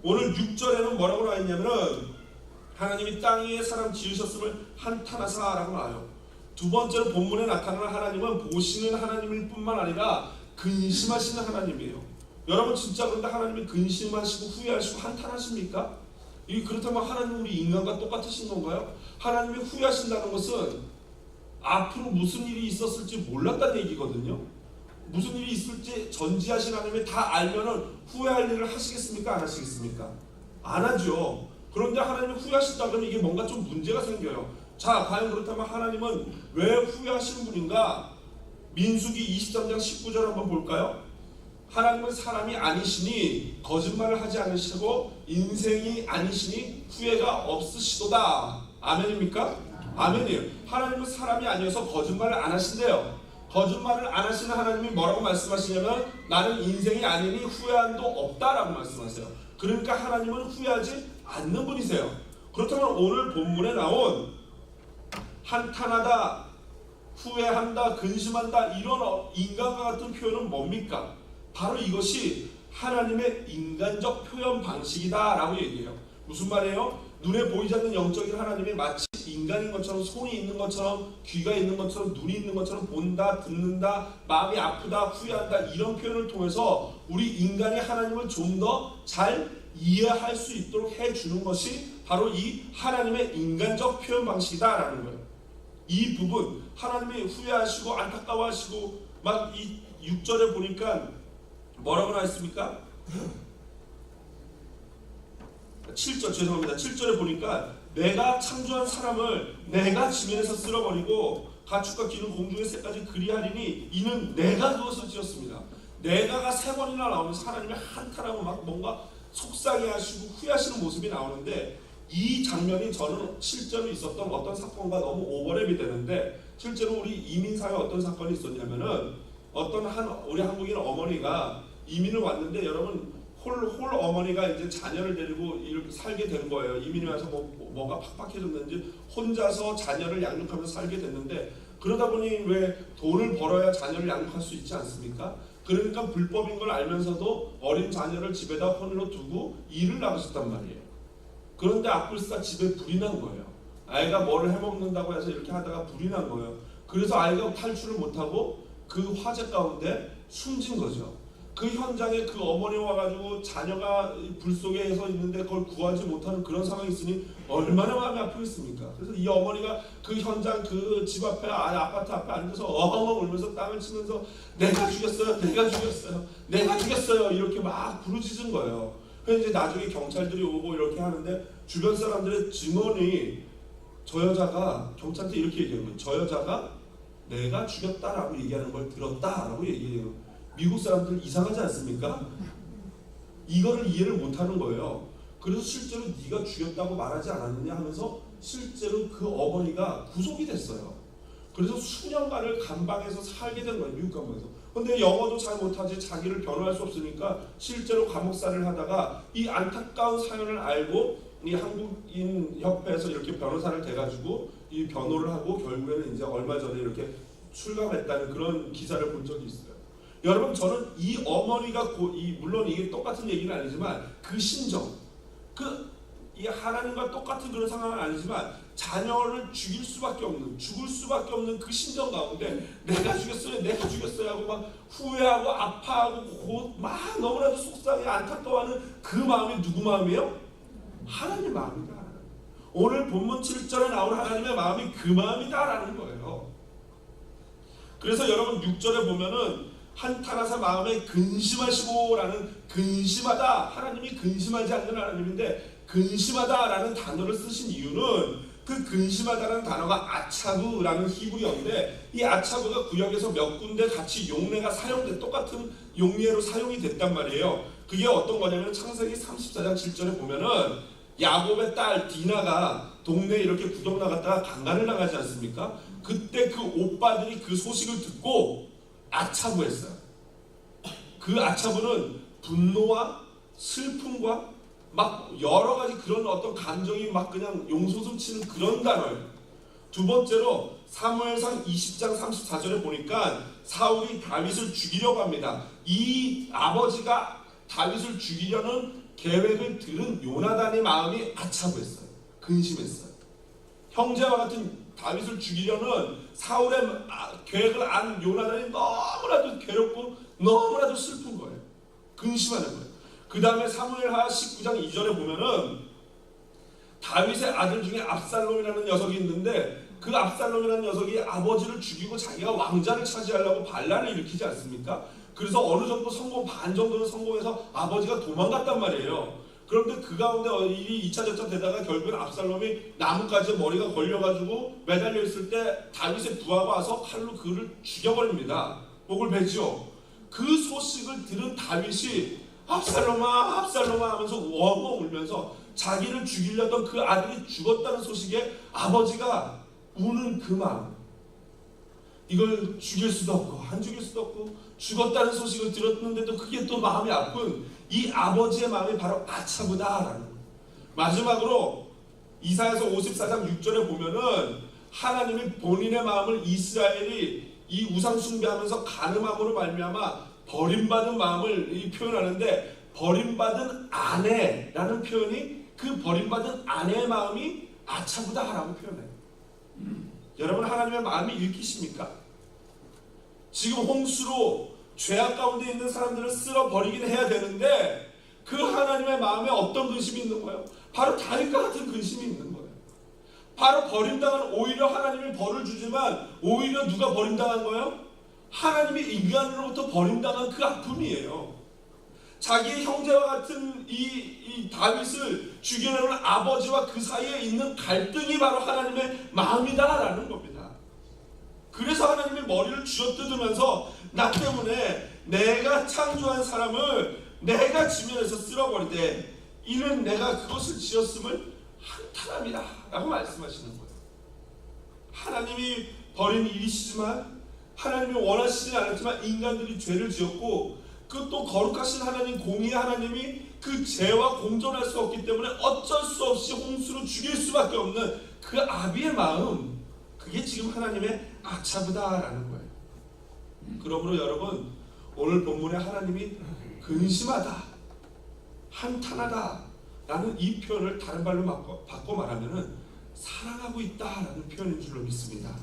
오늘 6절에는 뭐라고 나와 있냐면은 하나님이 땅 위에 사람 지으셨음을 한탄하사라고 나와요. 두 번째로 본문에 나타나는 하나님은 보시는 하나님일 뿐만 아니라 근심하시는 하나님이에요. 여러분, 진짜 그런데 하나님이 근심하시고 후회하시고 한탄하십니까? 그렇다면 하나님은 우리 인간과 똑같으신 건가요? 하나님이 후회하신다는 것은 앞으로 무슨 일이 있었을지 몰랐다는 얘기거든요. 무슨 일이 있을지 전지하신 하나님이 다 알면은 후회할 일을 하시겠습니까? 안 하시겠습니까? 안 하죠. 그런데 하나님이 후회하신다 그러면 이게 뭔가 좀 문제가 생겨요. 자, 과연 그렇다면 하나님은 왜 후회하시는 분인가? 민수기 23장 19절 한번 볼까요? 하나님은 사람이 아니시니 거짓말을 하지 않으시고 인생이 아니시니 후회가 없으시도다. 아멘입니까? 아멘이에요. 하나님은 사람이 아니어서 거짓말을 안 하신대요. 거짓말을 안 하시는 하나님이 뭐라고 말씀하시냐면 나는 인생이 아니니 후회함도 없다라고 말씀하세요. 그러니까 하나님은 후회하지 않는 분이세요. 그렇다면 오늘 본문에 나온 한탄하다, 후회한다, 근심한다 이런 인간과 같은 표현은 뭡니까? 바로 이것이 하나님의 인간적 표현 방식이다 라고 얘기해요. 무슨 말이에요? 눈에 보이지 않는 영적인 하나님이 마치 인간인 것처럼, 손이 있는 것처럼, 귀가 있는 것처럼, 눈이 있는 것처럼 본다, 듣는다, 마음이 아프다, 후회한다 이런 표현을 통해서 우리 인간이 하나님을 좀 더 잘 이해할 수 있도록 해주는 것이 바로 이 하나님의 인간적 표현 방식이다라는 거예요. 이 부분, 하나님이 후회하시고 안타까워하시고 막 이 6절에 보니까 뭐라고 나와있습니까? 7절, 죄송합니다. 7절에 보니까 내가 창조한 사람을 내가 지면에서 쓸어버리고 가축과 기는 공중의 새까지 그리하리니 이는 내가 그것을 지었습니다. 내가가 3번이나 나오면서 하나님의 한탄하고 막 뭔가 속상해하시고 후회하시는 모습이 나오는데, 이 장면이 저는 실제로 있었던 어떤 사건과 너무 오버랩이 되는데, 실제로 우리 이민사회에 어떤 사건이 있었냐면은 어떤 우리 한국인 어머니가 이민을 왔는데, 여러분 홀 어머니가 이제 자녀를 데리고 이렇게 살게 된 거예요. 이민이 와서 뭐가 팍팍해졌는지 혼자서 자녀를 양육하면서 살게 됐는데, 그러다 보니 왜 돈을 벌어야 자녀를 양육할 수 있지 않습니까? 그러니까 불법인 걸 알면서도 어린 자녀를 집에다 혼으로 두고 일을 나가셨단 말이에요. 그런데 악불사 집에 불이 난 거예요. 아이가 뭐를 해먹는다고 해서 이렇게 하다가 불이 난 거예요. 그래서 아이가 탈출을 못하고 그 화재 가운데 숨진 거죠. 그 현장에 그 어머니 와가지고 자녀가 불 속에서 있는데 그걸 구하지 못하는 그런 상황이 있으니 얼마나 마음이 아프겠습니까? 그래서 이 어머니가 그 현장 그 집 앞에 아파트 앞에 앉아서 어엉 울면서 땅을 치면서 내가 죽였어요, 내가 죽였어요, 내가 죽였어요 이렇게 막 부르짖은 거예요. 그래서 이제 나중에 경찰들이 오고 이렇게 하는데 주변 사람들의 증언이 저 여자가 경찰한테 이렇게 얘기하는 거예요. 저 여자가 내가 죽였다라고 얘기하는 걸 들었다라고 얘기해요. 미국 사람들 이상하지 않습니까? 이거를 이해를 못하는 거예요. 그래서 실제로 네가 죽였다고 말하지 않았느냐 하면서 실제로 그 어머니가 구속이 됐어요. 그래서 수년간을 감방에서 살게 된 거예요. 미국 감방에서. 근데 영어도 잘 못하지 자기를 변호할 수 없으니까 실제로 감옥살이를 하다가 이 안타까운 사연을 알고 이 한국인 협회에서 이렇게 변호사를 대가지고 이 변호를 하고 결국에는 이제 얼마 전에 이렇게 출감했다는 그런 기사를 본 적이 있어요. 여러분, 저는 이 어머니가 물론 이게 똑같은 얘기는 아니지만 그 심정, 이 하나님과 똑같은 그런 상황은 아니지만 자녀를 죽일 수밖에 없는, 죽을 수밖에 없는 그 심정 가운데 내가 죽였어요 하고 막 후회하고 아파하고 막 너무나도 속상해 안타까워하는 그 마음이 누구 마음이에요? 하나님 마음이다. 오늘 본문 7절에 나온 하나님의 마음이 그 마음이다라는 거예요. 그래서 여러분 6절에 보면은 한탄하사 마음에 근심하시고라는 근심하다, 하나님이 근심하지 않는 하나님인데 근심하다라는 단어를 쓰신 이유는 그 근심하다라는 단어가 아차브라는 히브리어인데 이 아차브가 구역에서 몇 군데 같이 용례가 똑같은 용례로 사용이 됐단 말이에요. 그게 어떤 거냐면 창세기 34장 7절에 보면은 야곱의 딸 디나가 동네에 이렇게 구경 나갔다가 강간을 당하지 않습니까? 그때 그 오빠들이 그 소식을 듣고 아차브했어요. 그 아차브는 분노와 슬픔과 막 여러 가지 그런 어떤 감정이 막 그냥 용솟음치는 그런 단어예요. 두 번째로 사무엘상 20장 34절에 보니까 사울이 다윗을 죽이려고 합니다. 이 아버지가 다윗을 죽이려는 계획을 들은 요나단의 마음이 아차부했어요. 근심했어요. 형제와 같은 다윗을 죽이려는 사울의 계획을 안 요나단이 너무나도 괴롭고 너무나도 슬픈 거예요. 근심하는 거예요. 그 다음에 사무엘하 19장 2절에 보면은 다윗의 아들 중에 압살롬이라는 녀석이 있는데 그 압살롬이라는 녀석이 아버지를 죽이고 자기가 왕자를 차지하려고 반란을 일으키지 않습니까? 그래서 어느 정도 반 정도는 성공해서 아버지가 도망갔단 말이에요. 그런데 그 가운데 일이 2차 저차 되다가 결국엔 압살롬이 나뭇가지에 머리가 걸려가지고 매달려 있을 때 다윗의 부하가 와서 칼로 그를 죽여버립니다. 목을 베죠. 그 소식을 들은 다윗이 압살롬아 압살롬아 하면서 엉엉 울면서 자기를 죽이려던 그 아들이 죽었다는 소식에 아버지가 우는 그 마음, 이걸 죽일 수도 없고 안 죽일 수도 없고 죽었다는 소식을 들었는데도 그게 또 마음이 아픈 이 아버지의 마음이 바로 아차부다라는 거예요. 마지막으로 이사야서 54장 6절에 보면은 하나님이 본인의 마음을 이스라엘이 이 우상 숭배하면서 간음함으로 말미암아 버림받은 마음을 표현하는데 버림받은 아내라는 표현이 그 버림받은 아내의 마음이 아차부다라고 표현해요. 여러분, 하나님의 마음이 읽히십니까? 지금 홍수로 죄악 가운데 있는 사람들을 쓸어버리긴 해야 되는데 그 하나님의 마음에 어떤 근심이 있는 거예요? 바로 다윗과 같은 근심이 있는 거예요. 바로 버림당한, 오히려 하나님이 벌을 주지만 오히려 누가 버림당한 거예요? 하나님이 인간으로부터 버림당한 그 아픔이에요. 자기의 형제와 같은 이 다윗을 죽이려는 아버지와 그 사이에 있는 갈등이 바로 하나님의 마음이다라는 겁니다. 그래서 하나님이 머리를 쥐어뜯으면서 나 때문에 내가 창조한 사람을 내가 지면에서 쓸어버리되 이는 내가 그것을 지었음을 한탄함이라 라고 말씀하시는 거예요. 하나님이 버린 일이시지만 하나님이 원하시지 않았지만 인간들이 죄를 지었고 그 또 거룩하신 하나님, 공의의 하나님이 그 죄와 공존할 수 없기 때문에 어쩔 수 없이 홍수로 죽일 수밖에 없는 그 아비의 마음, 그게 지금 하나님의 아차부다라는 거예요. 그러므로 여러분, 오늘 본문에 하나님이 근심하다, 한탄하다 라는 이 표현을 다른 말로 바꿔 말하면은 사랑하고 있다라는 표현인 줄로 믿습니다.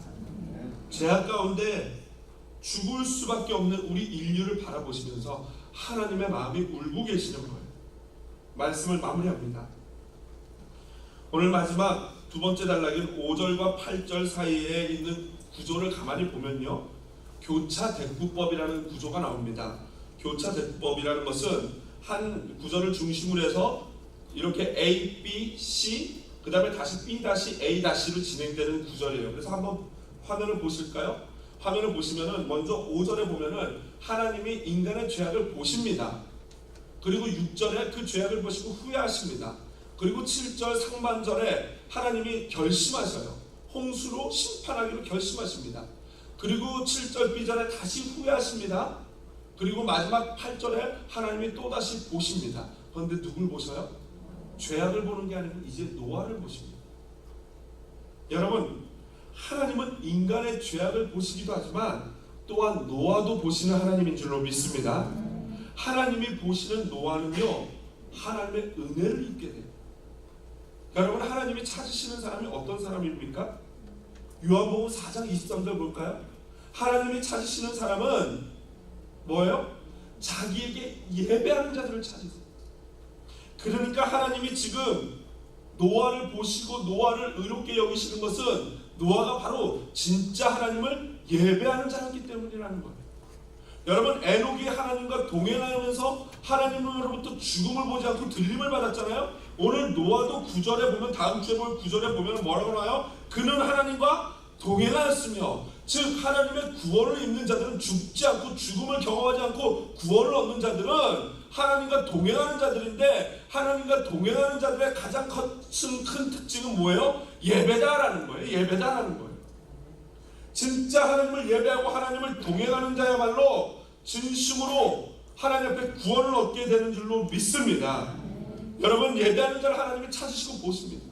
죄악 가운데 죽을 수밖에 없는 우리 인류를 바라보시면서 하나님의 마음이 울고 계시는 거예요. 말씀을 마무리합니다. 오늘 마지막 두 번째 단락인 5절과 8절 사이에 있는 구조를 가만히 보면요, 교차대꾸법이라는 구조가 나옵니다. 교차대꾸법이라는 것은 한 구절을 중심으로 해서 이렇게 A, B, C 그 다음에 다시 B A 로 진행되는 구절이에요. 그래서 한번 화면을 보실까요? 화면을 보시면은 먼저 5절에 보면은 하나님이 인간의 죄악을 보십니다. 그리고 6절에 그 죄악을 보시고 후회하십니다. 그리고 7절 상반절에 하나님이 결심하셔요. 홍수로 심판하기로 결심하십니다. 그리고 7절 B절에 다시 후회하십니다. 그리고 마지막 8절에 하나님이 또다시 보십니다. 그런데 누굴 보셔요? 죄악을 보는 게 아니고 이제 노아를 보십니다. 여러분, 하나님은 인간의 죄악을 보시기도 하지만 또한 노아도 보시는 하나님인 줄로 믿습니다. 하나님이 보시는 노아는요, 하나님의 은혜를 입게 돼요. 여러분, 하나님이 찾으시는 사람이 어떤 사람입니까? 요한복음 4장 23절 볼까요? 하나님이 찾으시는 사람은 뭐예요? 자기에게 예배하는 자들을 찾으세요. 그러니까 하나님이 지금 노아를 보시고 노아를 의롭게 여기시는 것은 노아가 바로 진짜 하나님을 예배하는 자였기 때문이라는 거예요. 여러분, 에녹이 하나님과 동행하면서 하나님으로부터 죽음을 보지 않고 들림을 받았잖아요. 오늘 노아도 9절에 보면, 다음 주에 보면 9절에 보면 뭐라고 나와요? 그는 하나님과 동행하였으며, 즉 하나님의 구원을 입는 자들은 죽지 않고 죽음을 경험하지 않고 구원을 얻는 자들은 하나님과 동행하는 자들인데, 하나님과 동행하는 자들의 가장 큰 특징은 뭐예요? 예배다라는 거예요. 예배다라는 거예요. 진짜 하나님을 예배하고 하나님을 동행하는 자야말로 진심으로 하나님 앞에 구원을 얻게 되는 줄로 믿습니다. 여러분, 예배하는 자를 하나님이 찾으시고 보십니다.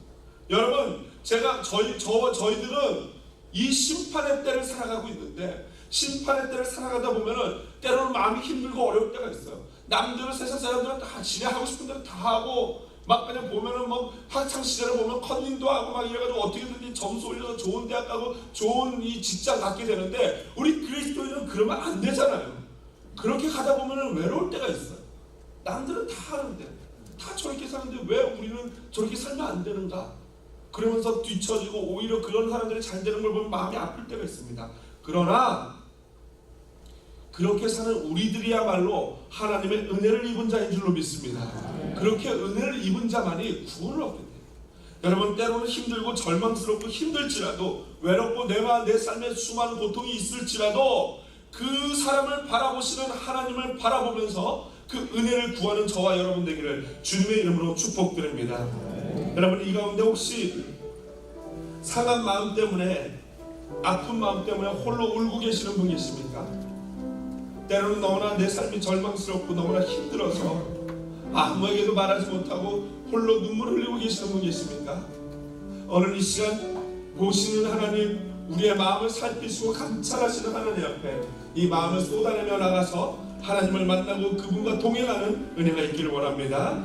여러분, 저희들은 이 심판의 때를 살아가고 있는데, 심판의 때를 살아가다 보면은 때로는 마음이 힘들고 어려울 때가 있어요. 남들은, 세상 사람들은 다 지네 하고 싶은 대로 다 하고, 막 그냥 보면은 뭐 학창 시절에 보면 컨닝도 하고 막 이래가지고 어떻게든지 점수 올려서 좋은 대학 가고 좋은 이 직장 갖게 되는데, 우리 그리스도인은 그러면 안 되잖아요. 그렇게 가다 보면은 외로울 때가 있어요. 남들은 다 하는데, 다 저렇게 사는데 왜 우리는 저렇게 살면 안 되는가? 그러면서 뒤처지고 오히려 그런 사람들이 잘 되는 걸 보면 마음이 아플 때가 있습니다. 그러나 그렇게 사는 우리들이야말로 하나님의 은혜를 입은 자인 줄로 믿습니다. 그렇게 은혜를 입은 자만이 구원을 얻게 돼요. 여러분, 때로는 힘들고 절망스럽고 힘들지라도, 외롭고 내 삶에 수많은 고통이 있을지라도 그 사람을 바라보시는 하나님을 바라보면서 그 은혜를 구하는 저와 여러분 되기를 주님의 이름으로 축복드립니다. 여러분, 이 가운데 혹시 상한 마음 때문에, 아픈 마음 때문에 홀로 울고 계시는 분 계십니까? 때로는 너무나 내 삶이 절망스럽고 너무나 힘들어서 아무에게도 말하지 못하고 홀로 눈물을 흘리고 계시는 분 계십니까? 오늘 이 시간 보시는 하나님, 우리의 마음을 살피시고 감찰하시는 하나님 앞에 이 마음을 쏟아내며 나가서 하나님을 만나고 그분과 동행하는 은혜가 있기를 원합니다.